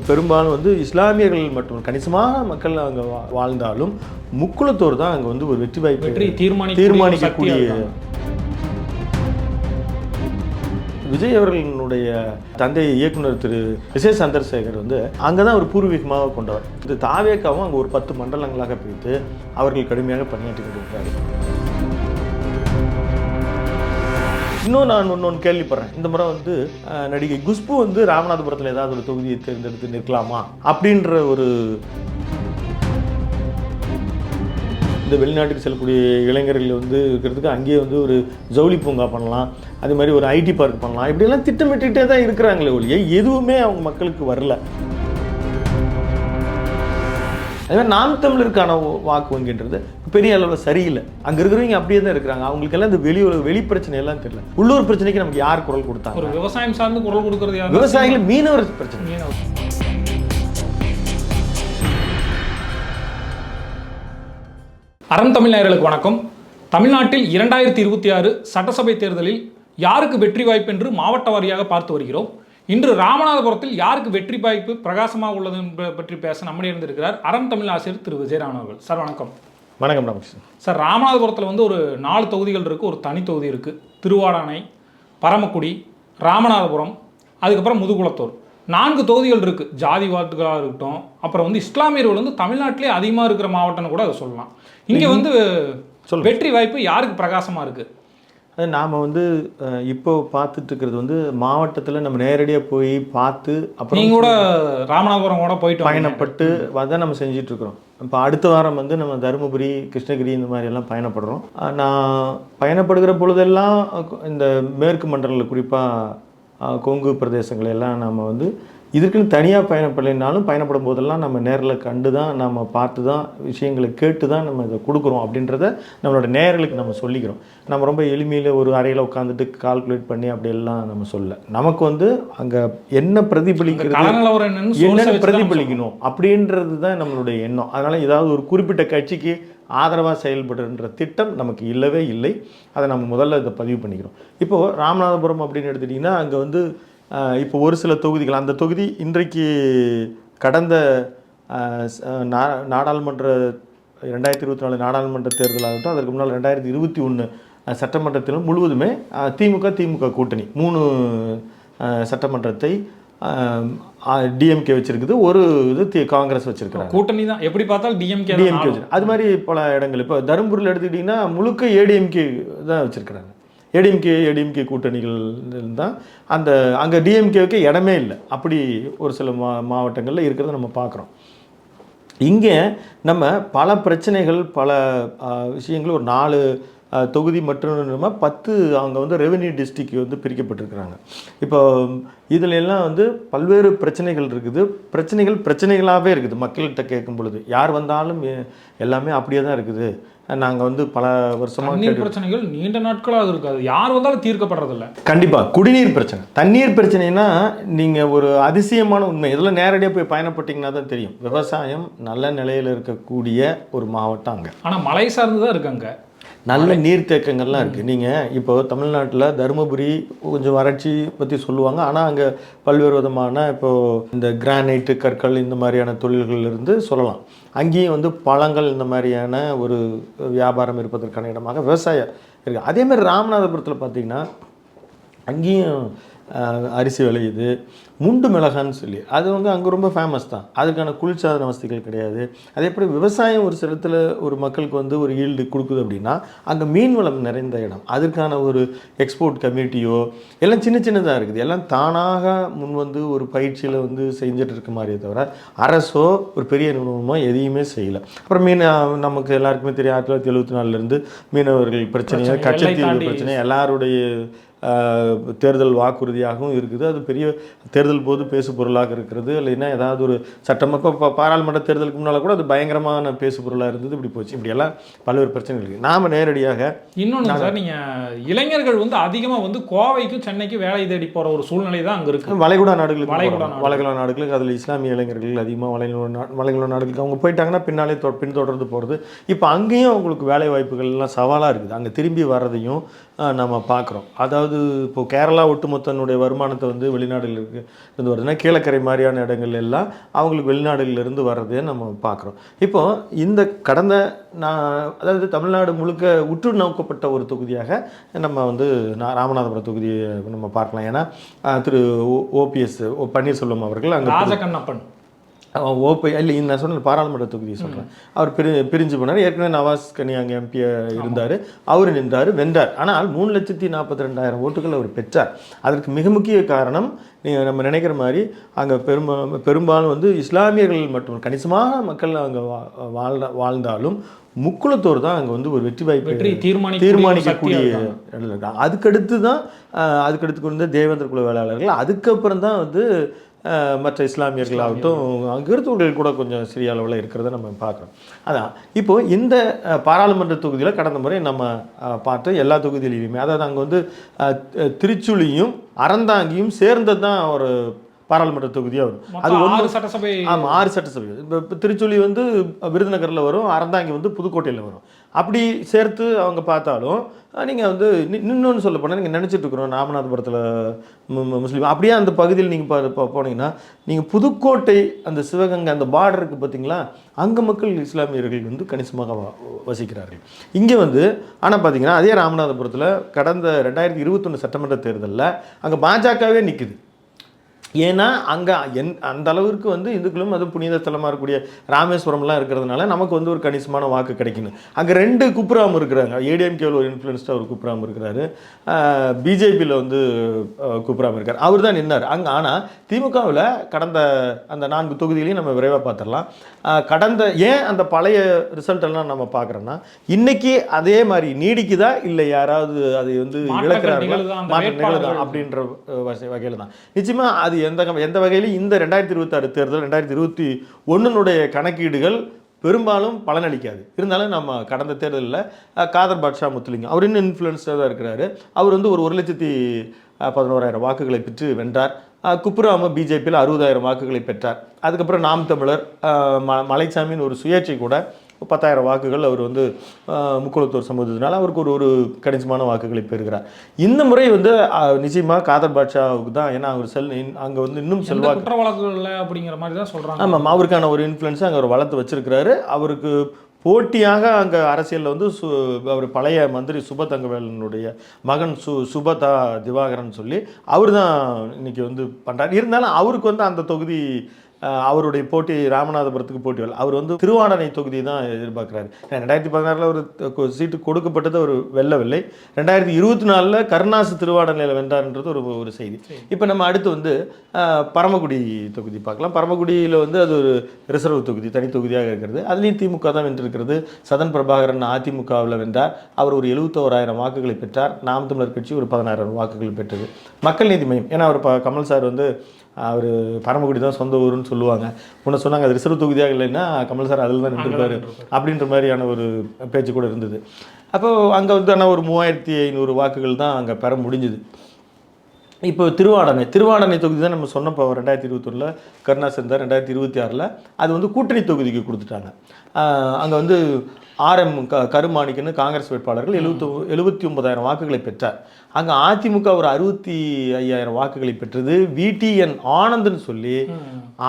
பெரும்பாலும் வந்து இஸ்லாமியர்கள் மற்றும் கணிசமான மக்கள் அங்கே வாழ்ந்தாலும் முக்குளத்தோர் தான் அங்கே வந்து ஒரு வெற்றி வாய்ப்பு தீர்மானிக்கக்கூடிய. விஜய் அவர்களுடைய தந்தை இயக்குனர் திரு விஜய் சந்திரசேகர் வந்து அங்கே தான் ஒரு பூர்வீகமாக கொண்டவர். இது தாவேக்காவும் அங்கே ஒரு 10 மண்டலங்களாக பிரித்து அவர்கள் கடுமையாக பணியாற்றி கொண்டிருக்கிறார்கள். இன்னும் நான் ஒன்று கேள்விப்படுறேன், இந்த முறை வந்து நடிகை குஷ்பு வந்து ராமநாதபுரத்தில் ஏதாவது ஒரு தொகுதியை தேர்ந்தெடுத்து நிற்கலாமா அப்படின்ற ஒரு, இந்த வெளிநாட்டுக்கு செல்லக்கூடிய இளைஞர்கள் வந்து இருக்கிறதுக்கு அங்கேயே வந்து ஒரு ஜவுளி பூங்கா பண்ணலாம், அதே மாதிரி ஒரு ஐடி பார்க் பண்ணலாம், இப்படியெல்லாம் திட்டமிட்டுகிட்டே தான் இருக்கிறாங்களே ஒழிய எதுவுமே அவங்க மக்களுக்கு வரல. அதே மாதிரி நாம் தமிழருக்கான வாக்கு வங்கின்றது பெரிய அளவில் சரியில்லை. அங்கே இருக்கிறவங்க அப்படியே தான் இருக்கிறாங்க. அவங்களுக்கெல்லாம் இந்த வெளி பிரச்சனை எல்லாம் தெரியல. உள்ளூர் பிரச்சனைக்கு நமக்கு யார் குரல் கொடுத்தாங்க? ஒரு விவசாயம் சார்ந்து குரல் கொடுக்கறது யார்? விவசாயிகள், மீனவர் பிரச்சனை. அறம் தமிழ் நேயர்களுக்கு வணக்கம். தமிழ்நாட்டில் 2026 சட்டசபை தேர்தலில் யாருக்கு வெற்றி வாய்ப்பு என்று மாவட்ட வாரியாக பார்த்து வருகிறோம். இன்று ராமநாதபுரத்தில் யாருக்கு வெற்றி வாய்ப்பு பிரகாசமாக உள்ளது பற்றி பேச நம்முடைய இருந்திருக்கிறார் அறம் தமிழ் ஆசிரியர் திரு விஜயராமன் அவர்கள். சார் வணக்கம். வணக்கம் ராமகிருஷ்ணன். சார், ராமநாதபுரத்தில் வந்து ஒரு 4 தொகுதிகள் இருக்குது, ஒரு தனி தொகுதி இருக்குது. திருவாடானை, பரமக்குடி, ராமநாதபுரம், அதுக்கப்புறம் முதுகுளத்தூர், 4 தொகுதிகள் இருக்குது. ஜாதி வாக்குகளாக இருக்கட்டும், அப்புறம் வந்து இஸ்லாமியர்கள் வந்து தமிழ்நாட்டிலே அதிகமாக இருக்கிற மாவட்டம்னு கூட அதை சொல்லலாம். இங்கே வந்து வெற்றி வாய்ப்பு யாருக்கு பிரகாசமாக இருக்குது? அது நாம் வந்து இப்போ பார்த்துட்டு இருக்கிறது வந்து மாவட்டத்தில் நம்ம நேரடியாக போய் பார்த்து, அப்புறம் நீங்கள் கூட ராமநாதபுரம் கூட போயிட்டு பயணப்பட்டு தான் நம்ம செஞ்சிட்ருக்குறோம். இப்போ அடுத்த வாரம் வந்து நம்ம தருமபுரி, கிருஷ்ணகிரி இந்த மாதிரியெல்லாம் பயணப்படுறோம். நான் பயணப்படுகிற பொழுதெல்லாம் இந்த மேற்கு மண்டலங்களில் குறிப்பாக கொங்கு பிரதேசங்களெல்லாம் நம்ம வந்து இதற்குன்னு தனியாக பயணப்படலைனாலும் பயணப்படும் போதெல்லாம் நம்ம நேரில் கண்டு தான், நம்ம பார்த்து தான், விஷயங்களை கேட்டு தான் நம்ம இதை கொடுக்குறோம் அப்படின்றத நம்மளோட நேயர்களுக்கு நம்ம சொல்லிக்கிறோம். நம்ம ரொம்ப எளிமையில் ஒரு அறையில் உட்காந்துட்டு கால்குலேட் பண்ணி அப்படியெல்லாம் நம்ம சொல்ல, நமக்கு வந்து அங்கே என்ன பிரதிபலிக்கிறது, என்ன பிரதிபலிக்கணும் அப்படின்றது தான் நம்மளுடைய எண்ணம். அதனால் ஏதாவது ஒரு குறிப்பிட்ட கட்சிக்கு ஆதரவாக செயல்படுன்ற திட்டம் நமக்கு இல்லவே இல்லை. அதை நம்ம முதல்ல இதை பதிவு பண்ணிக்கிறோம். இப்போது ராமநாதபுரம் அப்படின்னு எடுத்துட்டிங்கன்னா அங்கே வந்து இப்போ ஒரு சில தொகுதிகள், அந்த தொகுதி இன்றைக்கு கடந்த நாடாளுமன்ற 2024 நாடாளுமன்ற தேர்தலாகட்டும், அதற்கு முன்னால் 2021 சட்டமன்றத்திலும் முழுவதுமே திமுக கூட்டணி 3 சட்டமன்றத்தை டிஎம்கே வச்சிருக்குது, ஒரு இது காங்கிரஸ் வச்சிருக்கிறாங்க. கூட்டணி தான் எப்படி பார்த்தாலும் டிஎம்கே வச்சு, அது மாதிரி பல இடங்கள். இப்போ தருமபுரியில் எடுத்துக்கிட்டிங்கன்னா முழுக்க ஏடிஎம்கே தான் வச்சுருக்கிறாங்க. ஏடிஎம்கே கூட்டணிகள் தான் அந்த அங்கே டிஎம்கேவுக்கு இடமே இல்லை. அப்படி ஒரு சில மாவட்டங்களில் இருக்கிறத நம்ம பார்க்குறோம். இங்கே நம்ம பல பிரச்சனைகள், பல விஷயங்கள், ஒரு 4 தொகுதி மற்றும் 10 அவங்க வந்து ரெவென்யூ டிஸ்ட்ரிக்ட் வந்து பிரிக்கப்பட்டிருக்கிறாங்க. இப்போ இதில் எல்லாம் வந்து பல்வேறு பிரச்சனைகள் இருக்குது. பிரச்சனைகளாகவே இருக்குது. மக்கள்கிட்ட கேட்கும் பொழுது யார் வந்தாலும் எல்லாமே அப்படியே தான் இருக்குது. நாங்கள் வந்து பல வருஷமாக பிரச்சனைகள் நீண்ட நாட்களாக இருக்காது, யார் வந்தாலும் தீர்க்கப்படுறதில்ல. கண்டிப்பாக குடிநீர் பிரச்சனை, தண்ணீர் பிரச்சனைனா நீங்கள் ஒரு அதிசயமான உண்மை, இதெல்லாம் நேரடியாக போய் பயணப்பட்டிங்கன்னா தான் தெரியும். விவசாயம் நல்ல நிலையில் இருக்கக்கூடிய ஒரு மாவட்டம் அங்கே. ஆனால் மலை சார்ந்து தான் இருக்காங்க, நல்ல நீர்த்தேக்கங்கள்லாம் இருக்குது. நீங்கள் இப்போ தமிழ்நாட்டில் தருமபுரி கொஞ்சம் வறட்சி பற்றி சொல்லுவாங்க, ஆனால் அங்கே பல்வேறு விதமான இப்போது இந்த கிரானைட்டு, கற்கள், இந்த மாதிரியான தொழில்களிலிருந்து சொல்லலாம். அங்கேயும் வந்து பழங்கள், இந்த மாதிரியான ஒரு வியாபாரம் இருப்பதற்கான இடமாக விவசாயம் இருக்குது. அதேமாதிரி ராமநாதபுரத்தில் பார்த்திங்கன்னா அங்கேயும் அரிசி விளையுது, முண்டு மிளகான்னு சொல்லி அது வந்து அங்கே ரொம்ப ஃபேமஸ் தான். அதுக்கான குளிர்சாதன வசதிகள் கிடையாது. அதே போல் விவசாயம் ஒரு சில இடத்துல ஒரு மக்களுக்கு வந்து ஒரு ஈல்டு கொடுக்குது அப்படின்னா அங்கே மீன் வளம் நிறைந்த இடம், அதற்கான ஒரு எக்ஸ்போர்ட் கமிட்டியோ எல்லாம் சின்னதாக இருக்குது. எல்லாம் தானாக முன் வந்து ஒரு பயிற்சியில் வந்து செஞ்சுட்டு இருக்க மாதிரியே தவிர அரசோ ஒரு பெரிய நிறுவனமோ எதையுமே செய்யலை. அப்புறம் நமக்கு எல்லாருக்குமே தெரியும், 1974 மீனவர்கள் பிரச்சனையாக, கச்சத்தீவு பிரச்சனை எல்லாருடைய தேர்தல் வாக்குறுதியாகவும் இருக்குது. அது பெரிய தேர்தல் போது பேசு பொருளாக இருக்கிறது. இல்லைன்னா ஏதாவது ஒரு சட்டமாக இப்போ பாராளுமன்ற தேர்தலுக்கு முன்னால் கூட அது பயங்கரமான பேசு பொருளாக இருந்தது. இப்படி போச்சு. இப்படியெல்லாம் பல்வேறு பிரச்சனைகள் இருக்குது. நாம் நேரடியாக இன்னொன்று சார், நீங்கள் இளைஞர்கள் வந்து அதிகமாக வந்து கோவைக்கும் சென்னைக்கும் வேலை தேடி போகிற ஒரு சூழ்நிலை தான் அங்கே இருக்குது. வளைகுடா நாடுகளுக்கு அதில் இஸ்லாமிய இளைஞர்கள் அதிகமாக வளைகுடா நாடுகளுக்கு அவங்க போயிட்டாங்கன்னா பின்னாலே பின்தொடர்ந்து போகிறது. இப்போ அங்கேயும் அவங்களுக்கு வேலை வாய்ப்புகள்லாம் சவாலாக இருக்குது. அங்கே திரும்பி வர்றதையும் நம்ம பார்க்குறோம். அதாவது அதாவது இப்போ கேரளா ஒட்டுமொத்தனுடைய வருமானத்தை வந்து வெளிநாடுகளுக்கு இருந்து வருதுன்னா கீழக்கரை மாதிரியான இடங்கள் எல்லாம் அவங்களுக்கு வெளிநாடுகளிலிருந்து வர்றதே நம்ம பார்க்குறோம். இப்போ இந்த கடந்த அதாவது தமிழ்நாடு முழுக்க உற்று நோக்கப்பட்ட ஒரு தொகுதியாக நம்ம வந்து ராமநாதபுரம் தொகுதியை நம்ம பார்க்கலாம். ஏன்னா திரு ஓபிஎஸ் பன்னீர்செல்வம் அவர்கள் அங்கே ராஜகண்ணப்பன் ஓபி இல்லை நான் சொன்ன பாராளுமன்ற தொகுதியை சொல்கிறேன். அவர் பிரிஞ்சு போனார். ஏற்கனவே நவாஸ் கனி அங்கே எம்பியாக இருந்தார். அவர் நின்றார், வென்றார். ஆனால் 3,42,000 ஓட்டுகள் அவர் பெற்றார். அதற்கு மிக முக்கிய காரணம் நீங்கள் நம்ம நினைக்கிற மாதிரி அங்கே பெரும்பாலும் வந்து இஸ்லாமியர்கள் மற்றும் கணிசமான மக்கள் அங்கே வாழ்ந்தாலும் முக்குளத்தோர் தான் அங்கே வந்து ஒரு வெற்றி வாய்ப்பு தீர்மானிக்கக்கூடிய இடத்துல இருக்காங்க. அதுக்கடுத்து வந்து தேவேந்திர குல வேளாளர்கள், அதுக்கப்புறம் தான் வந்து மற்ற இஸ்லாமியர்களாகட்டும் அங்கே இருந்தவர்கள் கூட கொஞ்சம் சிறிய அளவில் இருக்கிறத நம்ம பார்க்குறோம். அதான் இப்போது இந்த பாராளுமன்ற தொகுதியில் கடந்த முறை நம்ம பார்த்த எல்லா தொகுதியிலையுமே, அதாவது அங்கே வந்து திருச்சுழியும் அறந்தாங்கியும் சேர்ந்தது தான் ஒரு பாராளுமன்ற தொகுதியாக வரும். அது 6 சட்டசபை. ஆமாம், 6 சட்டசபை. இப்போ திருச்சுழி வந்து விருதுநகரில் வரும், அறந்தாங்கி வந்து புதுக்கோட்டையில் வரும். அப்படி சேர்த்து அவங்க பார்த்தாலும் நீங்கள் வந்து இன்னொன்று சொல்ல போனால் நீங்கள் நினச்சிட்டு இருக்கிறோம் ராமநாதபுரத்தில் முஸ்லீம் அப்படியே அந்த பகுதியில் நீங்கள் போனீங்கன்னா நீங்கள் புதுக்கோட்டை அந்த சிவகங்கை அந்த பார்டர் இருக்குது பார்த்தீங்களா, அங்கே மக்கள் இஸ்லாமியர்கள் வந்து கணிசமாக வசிக்கிறார்கள். இங்கே வந்து ஆனால் பார்த்தீங்கன்னா அதே ராமநாதபுரத்தில் கடந்த 2021 சட்டமன்ற தேர்தலில் அங்கே பாஜகவே நிற்குது. ஏன்னா அங்கே அந்த அளவிற்கு வந்து இந்துக்களும் அது புனித தலமாக இருக்கக்கூடிய ராமேஸ்வரம்லாம் இருக்கிறதுனால நமக்கு வந்து ஒரு கணிசமான வாக்கு கிடைக்கணும். அங்கே 2 குப்ராம் இருக்கிறாங்க. ஏடிஎம்கேவில் ஒரு இன்ஃப்ளூயன்ஸ்டாக ஒரு குப்ராம் இருக்கிறாரு, பிஜேபியில் வந்து குப்ராம் இருக்கார். அவர் தான் நின்னார் அங்கே. ஆனால் திமுகவில் கடந்த அந்த 4 தொகுதிகளையும் நம்ம விரைவாக பார்த்துடலாம். ஏன் அந்த பழைய ரிசல்ட்டெல்லாம் நம்ம பார்க்குறோன்னா இன்றைக்கி அதே மாதிரி நீடிக்குதா இல்லை யாராவது அதை வந்து இழக்கிறார்களா, மாற்றம் நிகழுதா அப்படின்ற வகையில் தான். நிச்சயமாக அது எந்த வகையிலும் இந்த 2026 தேர்தல் 2021 கணக்கீடுகள் பெரும்பாலும் பலனளிக்காது. இருந்தாலும் நம்ம கடந்த தேர்தலில் காதர் பாட்ஷா முத்துலிங்கம் அவர் இன்னும் இன்ஃப்ளூயன்ஸாக தான் இருக்கிறாரு. அவர் வந்து ஒரு 1,11,000 வாக்குகளை பெற்று வென்றார். குப்புராம பிஜேபியில் 60,000 வாக்குகளை பெற்றார். அதுக்கப்புறம் நாம் தமிழர் மலைச்சாமின்னு ஒரு சுயேட்சை கூட 10,000 வாக்குகள் அவர் வந்து முக்குளத்தூர் சமூகத்தினால அவருக்கு ஒரு கணிசமான வாக்குகளை பெறுகிறார். இந்த முறை வந்து நிச்சயமாக காதர் பாட்ஷாவுக்கு தான். ஏன்னா அவர் அங்கே வந்து இன்னும் செல்வாக்கு குற்ற வழக்குகள் இல்லை அப்படிங்கிற மாதிரி தான் சொல்கிறாங்க. ஆமாம், அவருக்கான ஒரு இன்ஃப்ளூயன்ஸை அங்கே அவர் வளர்த்து வச்சிருக்கிறாரு. அவருக்கு போட்டியாக அங்கே அரசியலில் வந்து அவர் பழைய மந்திரி சுபதங்கவேலனுடைய மகன் சுபதா திவாகரன் சொல்லி அவர் தான் இன்னைக்கு வந்து பண்ணுறாரு. இருந்தாலும் அவருக்கு வந்து அந்த தொகுதி அவருடைய போட்டி ராமநாதபுரத்துக்கு போட்டி வரல. அவர் வந்து திருவாடனை தொகுதி தான் எதிர்பார்க்குறாரு. 2016 ஒரு சீட்டு கொடுக்கப்பட்டது அவர் வெல்லவில்லை. 2024 கருணாசு திருவாடனையில் வென்றார்ன்றது ஒரு செய்தி. இப்போ நம்ம அடுத்து வந்து பரமக்குடி தொகுதி பார்க்கலாம். பரமக்குடியில் வந்து அது ஒரு ரிசர்வ் தொகுதி, தனி தொகுதியாக இருக்கிறது. அதுலேயும் திமுக தான் வென்றிருக்கிறது. சதன் பிரபாகரன் அதிமுகவில் வென்றார். அவர் ஒரு 71,000 வாக்குகளை பெற்றார். நாம் தமிழர் கட்சி ஒரு 16,000 வாக்குகள் பெற்றது. மக்கள் நீதி மையம், ஏன்னா அவர் கமல் சார் வந்து அவர் பரமக்குடி தான் சொந்த ஊருன்னு சொல்லுவாங்க. முன்ன சொன்னாங்க அது ரிசர்வ் தொகுதியாக இல்லைன்னா கமல் சார் அதில் தான் நின்றுருப்பார் அப்படின்ற மாதிரியான ஒரு பேச்சு கூட இருந்தது. அப்போது அங்கே வந்து ஆனால் ஒரு 3,500 வாக்குகள் தான் அங்கே பெற முடிஞ்சுது. இப்போ திருவாடனை தொகுதி தான் நம்ம சொன்னப்போ 2021 கருணாஸ் இருந்தார். 2026 அது வந்து கூட்டணி தொகுதிக்கு கொடுத்துட்டாங்க. அங்கே வந்து RM கருமாணிக்கன்னு காங்கிரஸ் வேட்பாளர்கள் 79,000 வாக்குகளை பெற்றார். அங்கே அதிமுக ஒரு 65,000 வாக்குகளை பெற்றது. VTN ஆனந்த்னு சொல்லி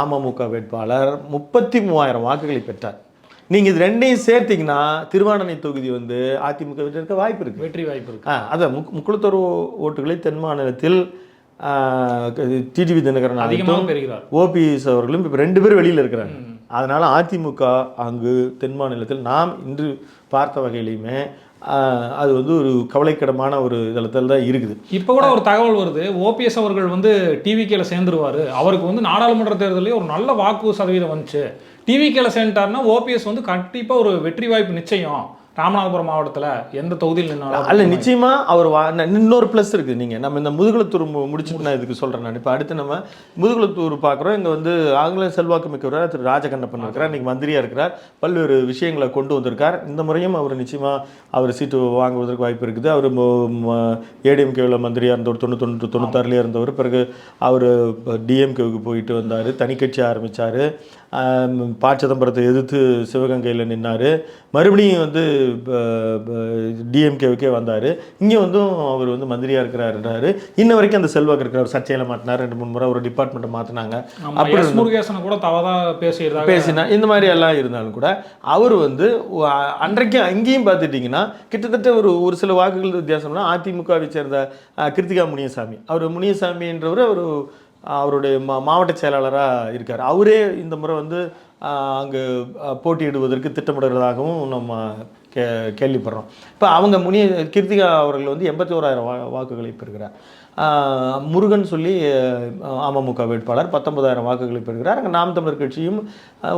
அமமுக வேட்பாளர் 33,000 வாக்குகளை பெற்றார். நீங்கள் இது ரெண்டையும் சேர்த்திங்கன்னா திருவாடனை தொகுதி வந்து அதிமுக வெற்றி வாய்ப்பு இருக்குது, வெற்றி வாய்ப்பு இருக்குது. அதான் முக்குளத்தோர் ஓட்டுகளை தென் மாநிலத்தில் டிடிவி தினகரன் அதிகமாக பெறுகிறார். ஓபிஎஸ் அவர்களும் இப்போ 2 பேர் வெளியில் இருக்கிறாங்க. அதனால் அதிமுக அங்கு தென் மாநிலத்தில் நாம் இன்று பார்த்த வகையிலையுமே அது வந்து ஒரு கவலைக்கிடமான ஒரு இதழத்தில் தான் இருக்குது. இப்போ கூட ஒரு தகவல் வருது, ஓபிஎஸ் அவர்கள் வந்து டிவிகேல சேர்ந்துருவார். அவருக்கு வந்து நாடாளுமன்ற தேர்தலே ஒரு நல்ல வாக்கு சதவீதம் வந்துச்சு. டிவிகேல சேர்ந்துட்டாருன்னா ஓபிஎஸ் வந்து கண்டிப்பாக ஒரு வெற்றி வாய்ப்பு நிச்சயம். ராமநாதபுரம் மாவட்டத்தில் எந்த தொகுதியில் நின்னாலும் அல்ல, நிச்சயமாக அவர் இன்னொரு ப்ளஸ் இருக்குது. நீங்கள் நம்ம இந்த முதுகுளத்தூர் முடிச்சுட்டு நான் இதுக்கு சொல்கிறேன். நான் இப்போ அடுத்து நம்ம முதுகுளத்தூர் பார்க்குறோம். இங்கே வந்து ஆங்கில செல்வாக்கு மிக்கவராக திரு ராஜகண்ணப்பன் இருக்கிறார். இன்றைக்கி மந்திரியாக இருக்கிறார். பல்வேறு விஷயங்களை கொண்டு வந்திருக்கார். இந்த முறையும் அவர் நிச்சயமாக அவர் சீட்டு வாங்குவதற்கு வாய்ப்பு இருக்குது. அவர் ஏடிஎம்கேவில் மந்திரியாக இருந்தவர் 96 இருந்தவர். பிறகு அவர் டிஎம்கேவுக்கு போயிட்டு வந்தார், தனி கட்சி ஆரம்பித்தார். ப. சிதம்பரத்தை எதிர்த்து சிவகங்கையில் நின்னார். மறுபடியும் வந்து டிஎம்கேவுக்கே வந்தார். இங்கே வந்தும் அவர் வந்து மந்திரியாக இருக்கிறாருன்றாரு. இன்ன வரைக்கும் அந்த செல்வாக்கு இருக்கிறார். சர்ச்சையில் மாட்டினார், 2-3 முறை ஒரு டிபார்ட்மெண்ட்டை மாற்றினாங்க. அப்புறம் முருகேசனை கூட தவறா பேசினா இந்த மாதிரி எல்லாம் இருந்தாலும் கூட அவர் வந்து அன்றைக்கு அங்கேயும் பார்த்துட்டிங்கன்னா கிட்டத்தட்ட ஒரு சில வாக்குகள் வித்தியாசம்னா அதிமுகவை சேர்ந்த கிருத்திகா முனியசாமி, அவர் முனியசாமின்றவர் அவருடைய மாவட்ட செயலாளராக இருக்கார். அவரே இந்த முறை வந்து அங்கே போட்டியிடுவதற்கு திட்டமிடுறதாகவும் நம்ம கேள்விப்படுறோம். இப்போ அவங்க கிருத்திகா அவர்கள் வந்து 81,000 வாக்குகளை பெறுகிறார். முருகன் சொல்லி அமமுக வேட்பாளர் 19,000 வாக்குகளை பெறுகிறார். அங்கே நாம் தமிழர் கட்சியும்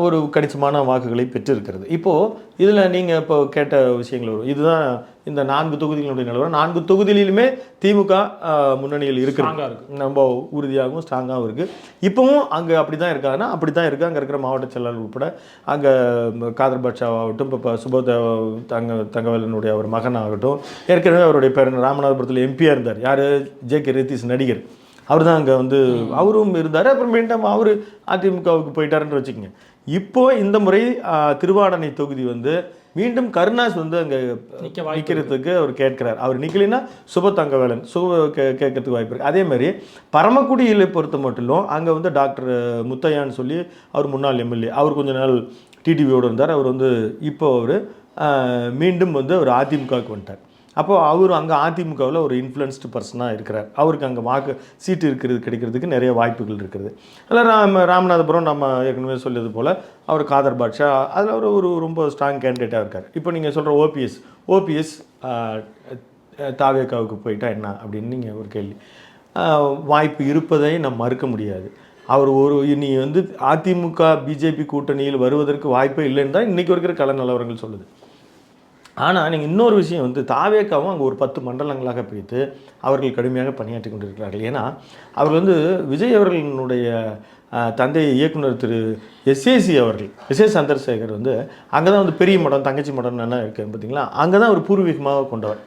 ஒரு கணிசமான வாக்குகளை பெற்றிருக்கிறது. இப்போது இதில் நீங்கள் இப்போ கேட்ட விஷயங்கள் வரும். இதுதான் இந்த 4 தொகுதிகளுடைய நிலவரம். 4 தொகுதியிலுமே திமுக முன்னணியில் இருக்கிறாங்க, ரொம்ப உறுதியாகவும் ஸ்ட்ராங்காகவும் இருக்குது. இப்போவும் அங்கே அப்படி தான் இருக்காங்கன்னா அப்படி தான் இருக்குது. அங்கே இருக்கிற மாவட்ட செயலாளர் உட்பட அங்கே காதர் பாட்ஷாவாகட்டும், இப்போ சுபோதேவ தங்கவேலனுடைய அவர் மகன் ஆகட்டும், ஏற்கனவே அவருடைய பேர் ராமநாதபுரத்தில் எம்பியாக இருந்தார். யார்? ஜே.கே. ரத்தீஸ் நடிகர். அவர் தான் அங்கே வந்து அவரும் இருந்தார். அப்புறம் மீண்டும் அவர் அதிமுகவுக்கு போயிட்டாருன்னு வச்சுக்கோங்க. இப்போது இந்த முறை திருவாடனை தொகுதி வந்து மீண்டும் கருணாஸ் வந்து அங்கே நிற்கிறதுக்கு அவர் கேட்கிறார். அவர் நிற்கலைன்னா தங்கவேலன் கேட்கறதுக்கு வாய்ப்பு இருக்குது. அதே மாதிரி பரமக்குடியில் பொறுத்த மட்டும் அங்கே வந்து டாக்டர் முத்தையான்னு சொல்லி அவர் முன்னாள் எம்எல்ஏ, அவர் கொஞ்ச நாள் டிடிவியோடு இருந்தார். அவர் வந்து இப்போ அவர் மீண்டும் வந்து அவர் அதிமுகவுக்கு வந்துட்டார். அப்போது அவர் அங்கே அதிமுகவில் ஒரு இன்ஃப்ளூயன்ஸ்டு பர்சனாக இருக்கிறார். அவருக்கு அங்கே சீட்டு கிடைக்கிறதுக்கு நிறைய வாய்ப்புகள் இருக்குது. அதில் ராமநாதபுரம் நம்ம ஏற்கனவே சொல்லியது போல் அவர் காதர் பாட்ஷா அதில் ஒரு ரொம்ப ஸ்ட்ராங் கேண்டிடேட்டாக இருக்கார். இப்போ நீங்கள் சொல்கிற ஓபிஎஸ் தாவேக்காவுக்கு போயிட்டா என்ன அப்படின்னு நீங்கள் ஒரு கேள்வி. வாய்ப்பு இருப்பதை நம்ம மறுக்க முடியாது. அவர் இனி வந்து அதிமுக பிஜேபி கூட்டணியில் வருவதற்கு வாய்ப்பே இல்லைன்னு தான் இன்றைக்கி இருக்கிற கள நிலவரங்கள் சொல்லுது. ஆனால் நீங்கள் இன்னொரு விஷயம் வந்து தாவேக்காவும் அங்கே ஒரு 10 மண்டலங்களாக பிரித்து அவர்கள் கடுமையாக பணியாற்றி கொண்டிருக்கிறார்கள். ஏன்னா அவர் வந்து விஜய் அவர்களினுடைய தந்தை இயக்குனர் திரு எஸ்ஏசி அவர்கள், எஸ்ஏ சந்திரசேகர் வந்து அங்கே தான் வந்து பெரிய மடம் தங்கச்சி மடம்னு என்ன இருக்குது பார்த்தீங்களா, அங்கே தான் ஒரு பூர்வீகமாக கொண்டவர்.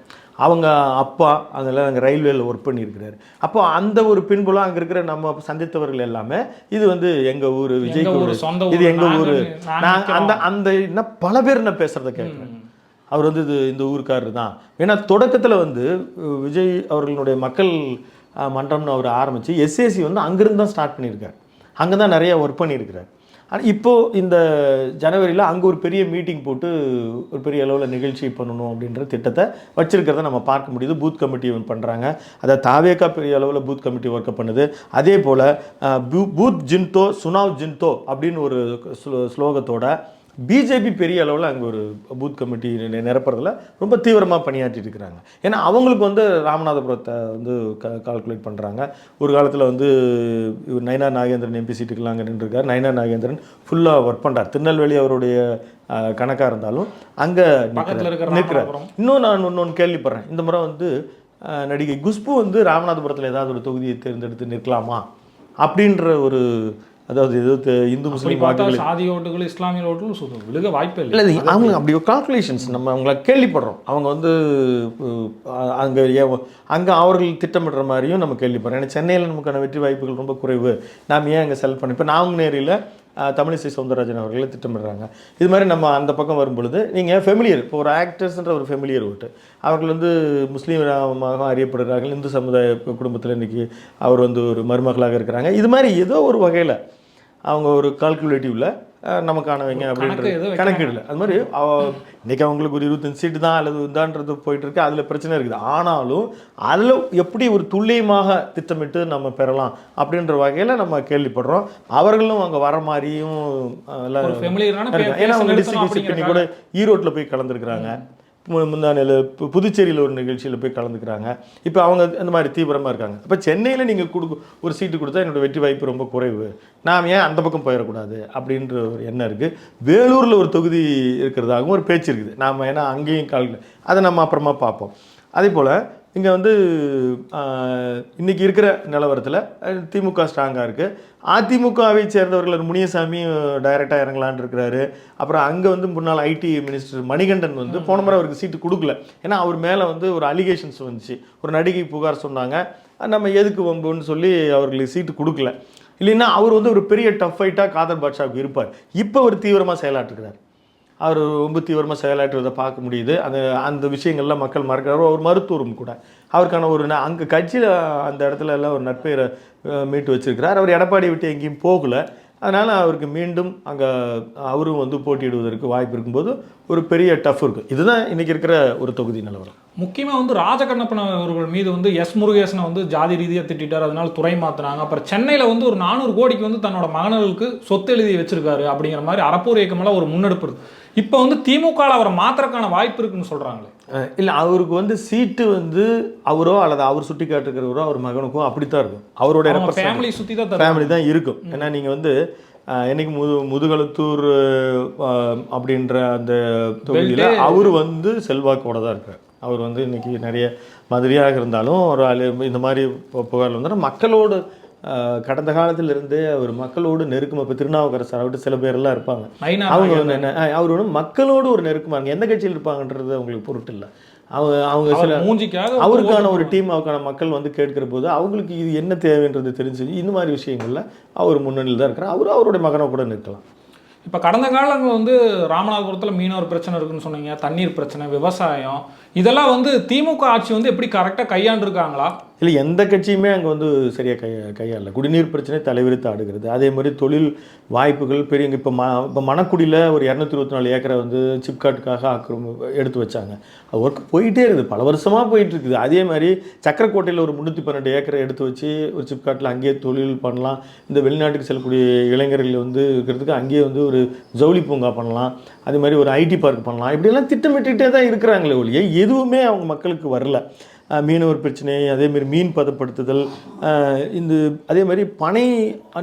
அவங்க அப்பா அதெல்லாம் அங்கே ரயில்வேயில் ஒர்க் பண்ணியிருக்கிறாரு. அப்போ அந்த ஒரு பின்புலம் அங்கே இருக்கிற நம்ம சந்தித்தவர்கள் எல்லாமே இது வந்து எங்கள் ஊர், விஜய் இது எங்கள் ஊர், நான் அந்த என்ன பல பேர் நான் பேசுகிறத கேட்குறேன். அவர் வந்து இந்த ஊருக்காரர் தான். ஏன்னா தொடக்கத்தில் வந்து விஜய் அவர்களுடைய மக்கள் மன்றம்னு அவர் ஆரம்பித்து எஸ்ஏசி வந்து அங்கேருந்து தான் ஸ்டார்ட் பண்ணியிருக்கார். அங்கே தான் நிறைய ஒர்க் பண்ணியிருக்கிறார். ஆனால் இப்போது இந்த ஜனவரியில் அங்கே ஒரு பெரிய மீட்டிங் போட்டு ஒரு பெரிய அளவில் நிகழ்ச்சி பண்ணணும் அப்படின்ற திட்டத்தை வச்சுருக்கிறத நம்ம பார்க்க முடியுது. பூத் கமிட்டி பண்ணுறாங்க. அதை தாவேக்கா பெரிய அளவில் பூத் கமிட்டி ஒர்க்கப் பண்ணுது. அதே போல் பூத் ஜின்தோ சுனாவ் ஜின்தோ அப்படின்னு ஒரு ஸ்லோகத்தோட பிஜேபி பெரிய அளவில் அங்கே ஒரு பூத் கமிட்டி நிரப்புறதுல ரொம்ப தீவிரமாக பணியாற்றிட்டு இருக்கிறாங்க. ஏன்னா அவங்களுக்கு வந்து ராமநாதபுரத்தை வந்து கால்குலேட் பண்ணுறாங்க. ஒரு காலத்தில் வந்து இவர் நயினார் நாகேந்திரன் எம்பி சீட்டுக்கெல்லாம் அங்கே நின்றுருக்கார். நயினார் நாகேந்திரன் ஃபுல்லாக ஒர்க் பண்ணுறார். திருநெல்வேலி அவருடைய கணக்காக இருந்தாலும் அங்கே நிற்கிறார். நான் இன்னொன்று கேள்விப்படுறேன். இந்த முறை வந்து நடிகை குஷ்பு வந்து ராமநாதபுரத்தில் ஏதாவது ஒரு தொகுதியை தேர்ந்தெடுத்து நிற்கலாமா அப்படின்ற ஒரு, அதாவது இந்து முஸ்லீம் வாக்குகள், சாதி ஓட்டுகள், இஸ்லாமிய ஓட்டுகள் விழுக வாய்ப்பு இல்லை. அவங்க அப்படி ஒரு கால்குலேஷன்ஸ் நம்ம அவங்கள கேள்விப்படுறோம். அவங்க வந்து அங்கே அவர்கள் திட்டமிடுற மாதிரியும் நம்ம கேள்விப்படுறோம். ஏன்னா சென்னையில் நமக்கான வெற்றி வாய்ப்புகள் ரொம்ப குறைவு, நாம் ஏன் அங்கே செலக்ட் பண்ணி இப்போ நாங்குநேரியில் தமிழிசை சவுந்தரராஜன் அவர்களை திட்டமிடுறாங்க. இது மாதிரி நம்ம அந்த பக்கம் வரும்பொழுது நீங்கள் ஃபெமிலியர், இப்போ ஒரு ஆக்டர்ஸ்ன்ற ஒரு ஃபெமிலியர் ஓட்டு, அவர்கள் வந்து முஸ்லீமாக அறியப்படுகிறார்கள். இந்து சமுதாய குடும்பத்தில் இன்றைக்கி அவர் வந்து ஒரு மருமகளாக இருக்கிறாங்க. இது மாதிரி ஏதோ ஒரு வகையில் அவங்க ஒரு கால்குலேட்டிவில் நமக்கானவங்க அப்படின்ற கணக்கீடில் அது மாதிரி இன்றைக்கி அவங்களுக்கு ஒரு 25 சீட்டு தான் அல்லது இதான்றது போயிட்டுருக்கு. அதில் பிரச்சனை இருக்குது. ஆனாலும் அதில் எப்படி ஒரு துல்லியமாக திட்டமிட்டு நம்ம பெறலாம் அப்படின்ற வகையில் நம்ம கேள்விப்படுறோம். அவர்களும் அங்கே வர மாதிரியும் ஏன்னா அவங்க டிஸ்ட்ரிக்ட் கூட ஈரோட்டில் போய் கலந்துருக்குறாங்க. முந்தானையில் புதுச்சேரியில் ஒரு நிகழ்ச்சியில் போய் கலந்துக்கிறாங்க. இப்போ அவங்க அந்த மாதிரி தீவிரமாக இருக்காங்க. இப்போ சென்னையில் நீங்கள் ஒரு சீட்டு கொடுத்தா என்னோடய வெற்றி வாய்ப்பு ரொம்ப குறைவு, நாம் ஏன் அந்த பக்கம் போயிடக்கூடாது அப்படின்ற ஒரு எண்ணம் இருக்குது. வேலூரில் ஒரு தொகுதி இருக்கிறதாகவும் ஒரு பேச்சு இருக்குது. நாம் ஏன்னா அங்கேயும் அதை நம்ம அப்புறமா பார்ப்போம். அதே போல் இங்கே வந்து இன்றைக்கி இருக்கிற நிலவரத்தில் திமுக ஸ்ட்ராங்காக இருக்குது. அதிமுகவை சேர்ந்தவர்கள் முனியசாமி டைரெக்டாக இறங்கலான்னு இருக்கிறாரு. அப்புறம் அங்கே வந்து முன்னாள் ஐடி மினிஸ்டர் மணிகண்டன் வந்து போன முறை அவருக்கு சீட்டு கொடுக்கல. ஏன்னா அவர் மேலே வந்து ஒரு அலிகேஷன்ஸ் வந்துச்சு. ஒரு நடிகை புகார் சொன்னாங்க, நம்ம எதுக்கு வம்புன்னு சொல்லி அவர்களுக்கு சீட்டு கொடுக்கல. இல்லைன்னா அவர் வந்து ஒரு பெரிய டஃப் ஃபைட்டாக காதர் பாட்ஷாவுக்கு இருப்பார். இப்போ அவர் தீவிரமாக செயலாற்றுகிறார். அவர் ரொம்ப தீவிரமாக செயலாற்றுவதை பார்க்க முடியுது. அந்த அந்த விஷயங்கள்லாம் மக்கள் மறக்கிறாரோ. அவர் மருத்துவரும் கூட. அவருக்கான ஒரு அங்கே கட்சியில் அந்த இடத்துல எல்லாம் ஒரு நட்பெயரை மீட்டு வச்சிருக்கிறார். அவர் எடப்பாடியை விட்டு எங்கேயும் போகலை. அதனால் அவருக்கு மீண்டும் அங்கே அவரும் வந்து போட்டியிடுவதற்கு வாய்ப்பு இருக்கும்போது ஒரு பெரிய டஃப் இருக்குது. இதுதான் இன்றைக்கி இருக்கிற ஒரு தொகுதி நிலவரம். முக்கியமாக வந்து ராஜகண்ணப்பன் அவர்கள் மீது வந்து எஸ் முருகேசனை வந்து ஜாதி ரீதியாக திட்டார், அதனால துறை மாற்றினாங்க. அப்புறம் சென்னையில் வந்து ஒரு 400 கோடிக்கு வந்து தன்னோட மகன்களுக்கு சொத்து எழுதி வச்சிருக்காரு அப்படிங்கிற மாதிரி அறப்போர் இயக்கமெல்லாம் ஒரு முன்னெடுப்பு இருக்குது. இப்போ வந்து திமுகவில் அவரை மாற்றுறதுக்கான வாய்ப்பு இருக்குன்னு சொல்கிறாங்களே. இல்லை, அவருக்கு வந்து சீட்டு வந்து அவரோ அல்லது அவர் சுட்டி காட்டுக்கிறவரோ அவர் மகனுக்கும் அப்படித்தான் இருக்கும். அவருடைய ஃபேமிலி சுற்றி தான் ஃபேமிலி தான் இருக்கும். ஏன்னா நீங்கள் வந்து என்னைக்கு முதுகலத்தூர் அப்படின்ற அந்த தொகுதியில் அவர் வந்து செல்வாக்கோட தான் இருக்கார். அவர் வந்து இன்னைக்கு நிறைய மதுரையாக இருந்தாலும் ஒரு இந்த மாதிரி புகார் வந்தால் மக்களோடு கடந்த காலத்திலிருந்தே அவர் மக்களோடு நெருக்கமாக, இப்போ திருநாவுக்கரசர் ஆகட்டும் சில பேரெல்லாம் இருப்பாங்க, அவங்க வந்து என்ன அவர் வந்து மக்களோடு ஒரு நெருக்கமாக எந்த கட்சியில் இருப்பாங்கன்றது அவங்களுக்கு பொருட்டு இல்லை. அவங்க சில மூஞ்சிக்காக அவருக்கான ஒரு டீம், அவருக்கான மக்கள் வந்து கேட்கிற போது அவங்களுக்கு இது என்ன தேவைன்றது தெரிஞ்சு இந்த மாதிரி விஷயங்களில் அவர் முன்னணியில் தான் இருக்கிறார். அவருடைய மகனை கூட நிற்கலாம். இப்போ கடந்த காலங்கள் வந்து ராமநாதபுரத்தில் மீனவர் பிரச்சனை இருக்குன்னு சொன்னீங்க, தண்ணீர் பிரச்சனை, விவசாயம், இதெல்லாம் வந்து திமுக ஆட்சி வந்து எப்படி கரெக்டாக கையாண்டுருக்காங்களா? இல்லை, எந்த கட்சியுமே அங்கே வந்து சரியாக கையாளல. குடிநீர் பிரச்சனை தலைவிரித்து ஆடுகிறது. அதே மாதிரி தொழில் வாய்ப்புகள் பெரிய இப்போ மணக்குடியில் ஒரு 224 ஏக்கரை வந்து சிப்காட்டுக்காக எடுத்து வச்சாங்க. அது ஒர்க் போயிட்டே இருக்குது, பல வருஷமாக போயிட்டு இருக்குது. அதே மாதிரி சக்கரக்கோட்டையில் ஒரு 312 ஏக்கரை எடுத்து வச்சு ஒரு சிப்காட்டில் அங்கேயே தொழில் பண்ணலாம். இந்த வெளிநாட்டுக்கு செல்லக்கூடிய இளைஞர்கள் வந்து இருக்கிறதுக்கு அங்கேயே வந்து ஒரு ஜவுளி பூங்கா பண்ணலாம். அதே மாதிரி ஒரு ஐடி பார்க் பண்ணலாம். இப்படியெல்லாம் திட்டமிட்டுகிட்டே தான் இருக்கிறாங்களே ஒழிய எதுவுமே அவங்க மக்களுக்கு வரல. மீனவர் பிரச்சனை, அதேமாதிரி மீன் பதப்படுத்துதல், இந்த அதே மாதிரி பனை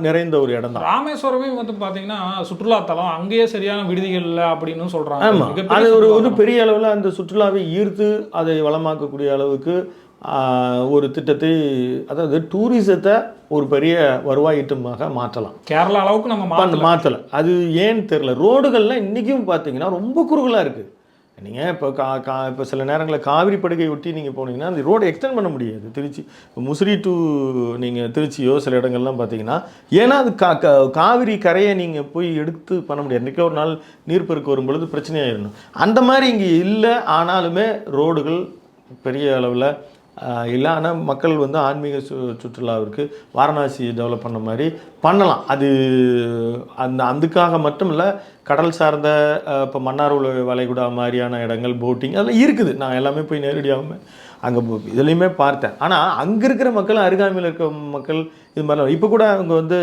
நிறைந்த ஒரு இடம் தான் ராமேஸ்வரமே வந்து பார்த்தீங்கன்னா சுற்றுலாத்தலம், அங்கேயே சரியான விடுதிகள் இல்லை அப்படின்னு சொல்கிறாங்க. ஆமாம், அது ஒரு பெரிய அளவில் அந்த சுற்றுலாவை ஈர்த்து அதை வளமாக்கக்கூடிய அளவுக்கு ஒரு திட்டத்தை, அதாவது டூரிசத்தை ஒரு பெரிய வருவாய் ஈட்டமாக மாற்றலாம். கேரளா அளவுக்கு நம்ம மாற்றலாம். அது ஏன்னு தெரில. ரோடுகள்லாம் இன்றைக்கும் பார்த்தீங்கன்னா ரொம்ப குறுகலாக இருக்குது. நீங்கள் இப்போ சில நேரங்களில் காவிரி படுகை ஒட்டி நீங்கள் போனீங்கன்னா அந்த ரோடை எக்ஸ்டெண்ட் பண்ண முடியாது. திருச்சி முசிறி டு நீங்கள் திருச்சியோ சில இடங்கள்லாம் பார்த்தீங்கன்னா, ஏன்னா அது காவிரி கரையை நீங்கள் போய் எடுத்து பண்ண முடியாது. இன்றைக்கி ஒரு நாள் நீர்ப்பெருக்கு வரும் பொழுது பிரச்சனையாயிடணும். அந்த மாதிரி இங்கே இல்லை. ஆனாலுமே ரோடுகள் பெரிய அளவில் இல்லை. ஆனால் மக்கள் வந்து ஆன்மீக சுற்றுலாவிற்கு வாரணாசி டெவலப் பண்ண மாதிரி பண்ணலாம். அது அதுக்காக மட்டும் இல்லை, கடல் சார்ந்த இப்போ மன்னார் வளைகுடா மாதிரியான இடங்கள், போட்டிங் அதெல்லாம் இருக்குது. நான் எல்லாமே போய் நேரடியாகவும் அங்கே இதுலேயுமே பார்த்தேன். ஆனால் அங்கே இருக்கிற மக்கள், அருகாமையில் இருக்கிற மக்கள் இது மாதிரிலாம் இப்போ கூட அவங்க வந்து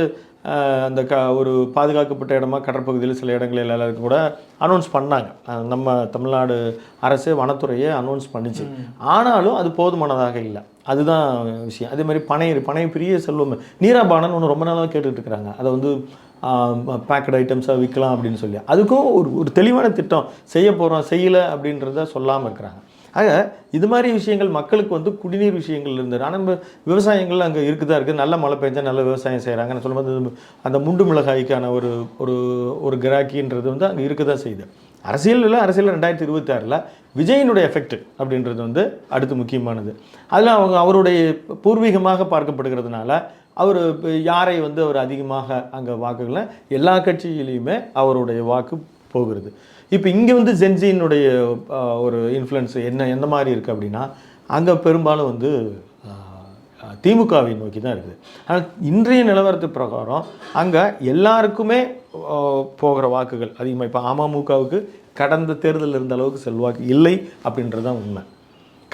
அந்த ஒரு பாதுகாக்கப்பட்ட இடமா கடற்பகுதியில் சில இடங்கள் எல்லாருக்கும் கூட அனௌன்ஸ் பண்ணாங்க. நம்ம தமிழ்நாடு அரசு வனத்துறையை அனௌன்ஸ் பண்ணிச்சு. ஆனாலும் அது போதுமானதாக இல்லை. அதுதான் விஷயம். அதே மாதிரி பனை பெரிய செல்வம். நீராபானன் ஒன்று ரொம்ப நாளாக கேட்டுட்டு இருக்கிறாங்க. அதை வந்து பேக்கட் ஐட்டம்ஸாக விற்கலாம் அப்படின்னு சொல்லி அதுக்கும் ஒரு தெளிவான திட்டம் செய்ய போகிறோம், செய்யலை அப்படின்றத சொல்லாமல் இருக்கிறாங்க. ஆக இது மாதிரி விஷயங்கள் மக்களுக்கு வந்து குடிநீர் விஷயங்கள் இருந்தது. ஆனால் நம்ம விவசாயங்கள் அங்கே இருக்குதா இருக்குது. நல்ல மழை பெஞ்சால் நல்ல விவசாயம் செய்கிறாங்க. நான் சொல்லும்போது அந்த முண்டு மிளகாய்க்கான ஒரு கிராக்கின்றது வந்து அங்கே இருக்க தான் செய்யுது. அரசியல் 2026 விஜயினுடைய எஃபெக்ட் அப்படின்றது வந்து அடுத்து முக்கியமானது. அதில் அவருடைய பூர்வீகமாக பார்க்கப்படுகிறதுனால அவர் யாரை வந்து அவர் அதிகமாக அங்கே வாக்குகளை எல்லா கட்சியிலையுமே அவருடைய வாக்கு போகிறது. இப்போ இங்கே வந்து ஜென்சியினுடைய ஒரு இன்ஃப்ளூயன்ஸ் எந்த மாதிரி இருக்குது அப்படின்னா, அங்கே பெரும்பாலும் வந்து திமுகவை நோக்கி தான் இருக்குது. ஆனால் இன்றைய நிலவரத்து பிரகாரம் அங்கே எல்லாருக்குமே போகிற வாக்குகள் அதிகமாக. இப்போ அமமுகவுக்கு கடந்த தேர்தலில் இருந்த அளவுக்கு செல்வாக்கு இல்லை அப்படின்றது தான் உண்மை.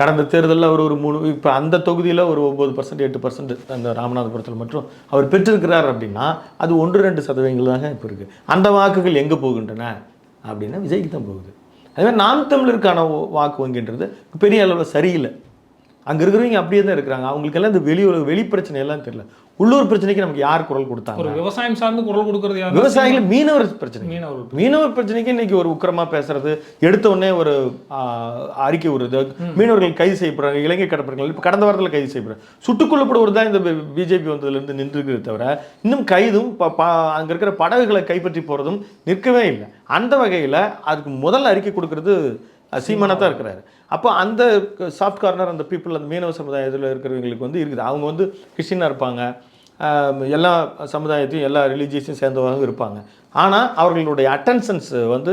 கடந்த தேர்தலில் அவர் ஒரு 3 இப்போ அந்த தொகுதியில் ஒரு 9% 8% அந்த ராமநாதபுரத்தில் மட்டும் அவர் பெற்றிருக்கிறார் அப்படின்னா அது 1-2% தாங்க இப்போ இருக்குது. அந்த வாக்குகள் எங்கே போகின்றன அப்படின்னா விஜய்க்கு தான் போகுது. அதேமாதிரி நாம் தமிழருக்கான வாக்கு வங்கின்றது பெரிய அளவில் சரியில்லை. அங்கே இருக்கிறவங்க அப்படியே தான் இருக்கிறாங்க. அவங்களுக்கெல்லாம் இந்த வெளி பிரச்சனையெல்லாம் தெரியல. உள்ளூர் பிரச்சனைக்கு நமக்கு யார் குரல் கொடுத்தாங்க? ஒரு விவசாயம் சார்ந்து குரல் கொடுக்கறது யார்? விவசாயிகள். மீனவர் பிரச்சனை, மீனவர் பிரச்சனைக்கு இன்னைக்கு ஒரு உக்கிரமாக பேசுறது, எடுத்த உடனே ஒரு அறிக்கை விடுறது, மீனவர்கள் கைது செய்யப்படுறாங்க, இலங்கை கடற்படைகள் இப்போ கடந்த வாரத்தில் கைது செய்யப்படுறாங்க. சுட்டுக் கொல்லப்படுவது தான் இந்த பிஜேபி வந்ததுலேருந்து நின்றுக்கிறத தவிர இன்னும் கைதும் அங்கே இருக்கிற படகுகளை கைப்பற்றி போகிறதும் நிற்கவே இல்லை. அந்த வகையில் அதுக்கு முதல் அறிக்கை கொடுக்கறது சீமானா தான் இருக்கிறாரு. அப்போ அந்த சாஃப்ட் கார்னர், அந்த பீப்புள், அந்த மீனவ சமுதாயத்தில் இருக்கிறவங்களுக்கு வந்து இருக்குது. அவங்க வந்து கிறிஸ்டினாக இருப்பாங்க, எல்லா சமுதாயத்தையும் எல்லா ரிலீஜியஸையும் சேர்ந்தவங்க இருப்பாங்க. ஆனால் அவர்களுடைய அட்டென்ஷன்ஸ் வந்து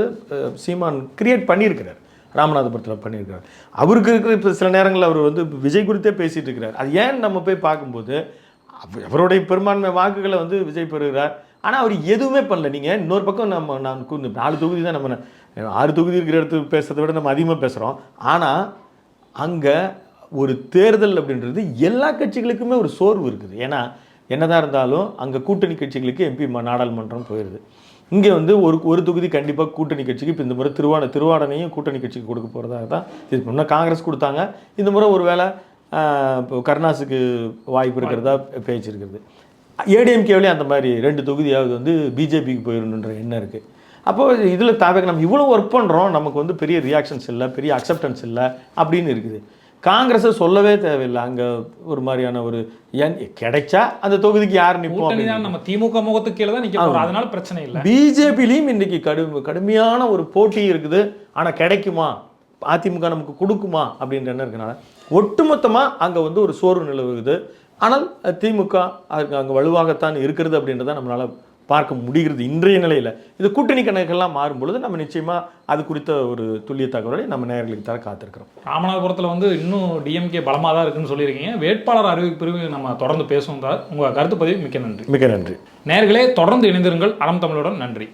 சீமான் கிரியேட் பண்ணியிருக்கிறார், ராமநாதபுரத்தில் பண்ணியிருக்கிறார். அவருக்கு இருக்கிற இப்போ சில நேரங்களில் அவர் வந்து விஜய் குறித்தே பேசிகிட்டு இருக்கிறார். அது ஏன் நம்ம போய் பார்க்கும்போது அவருடைய பெரும்பான்மை வாக்குகளை வந்து விஜய் பெறுகிறார். ஆனால் அவர் எதுவுமே பண்ணல. நீங்கள் இன்னொரு பக்கம் நான் 4 தொகுதி தான், நம்ம 6 தொகுதி இருக்கிற இடத்து பேசுகிறத விட நம்ம அதிகமாக பேசுகிறோம். ஆனால் அங்கே ஒரு தேர்தல் அப்படின்றது எல்லா கட்சிகளுக்குமே ஒரு சோர்வு இருக்குது. ஏன்னா என்னதான் இருந்தாலும் அங்கே கூட்டணி கட்சிகளுக்கு எம்பி நாடாளுமன்றம் போயிடுது. இங்கே வந்து ஒரு தொகுதி கண்டிப்பாக கூட்டணி கட்சிக்கு இப்போ இந்த முறை திருவாடனையும் கூட்டணி கட்சிக்கு கொடுக்க போகிறதாக தான் இது முன்னே காங்கிரஸ் கொடுத்தாங்க. இந்த முறை ஒரு வேளை இப்போ கருணாஸுக்கு வாய்ப்பு இருக்கிறதா பேச்சு இருக்கிறது. ஏடிஎம்கேவிலே அந்த மாதிரி 2 தொகுதியாவது வந்து பிஜேபிக்கு போயிடணுன்ற எண்ணம் இருக்குது. அப்போது இதில் தாவேக நம்ம இவ்வளோ ஒர்க் பண்ணுறோம், நமக்கு வந்து பெரிய ரியாக்ஷன்ஸ் இல்லை, பெரிய அக்செப்டன்ஸ் இல்லை அப்படின்னு இருக்குது. காங்கிரஸை சொல்லவே தேவையில்லை. அங்கே ஒரு மாதிரியான ஒரு கிடைச்சா அந்த தொகுதிக்கு யார் நிற்போம், நம்ம திமுக முகத்துக்கு கீழே தான் நிற்க போகிறோம், அதனால பிரச்சனை இல்லை. பிஜேபிலையும் இன்றைக்கி கடுமையான ஒரு போட்டி இருக்குது. ஆனால் கிடைக்குமா, அதிமுக நமக்கு கொடுக்குமா அப்படின்ற எண்ணம் இருக்கனால ஒட்டுமொத்தமாக அங்கே வந்து ஒரு சோர்வு நிலவுகிறது. ஆனால் திமுக அதுக்கு அங்கே வலுவாகத்தான் இருக்கிறது அப்படின்றத நம்மளால் பார்க்க முடிகிறது இன்றைய நிலையில். இது கூட்டணி கணக்கெல்லாம் மாறும் பொழுது நம்ம நிச்சயமாக அது குறித்த ஒரு துல்லிய தகவலை நம்ம நேயர்களுக்கு தர காத்திருக்கிறோம். ராமநாதபுரத்தில் வந்து இன்னும் டிஎம்கே பலமாக தான் இருக்குன்னு சொல்லியிருக்கீங்க. வேட்பாளர் அறிவிப்பு நம்ம தொடர்ந்து பேசுவோம். உங்கள் கருத்து பதிவு மிக்க நன்றி. மிக்க நன்றி. நேயர்களே, தொடர்ந்து இணைந்திருங்கள் அறம் தமிழுடன். நன்றி.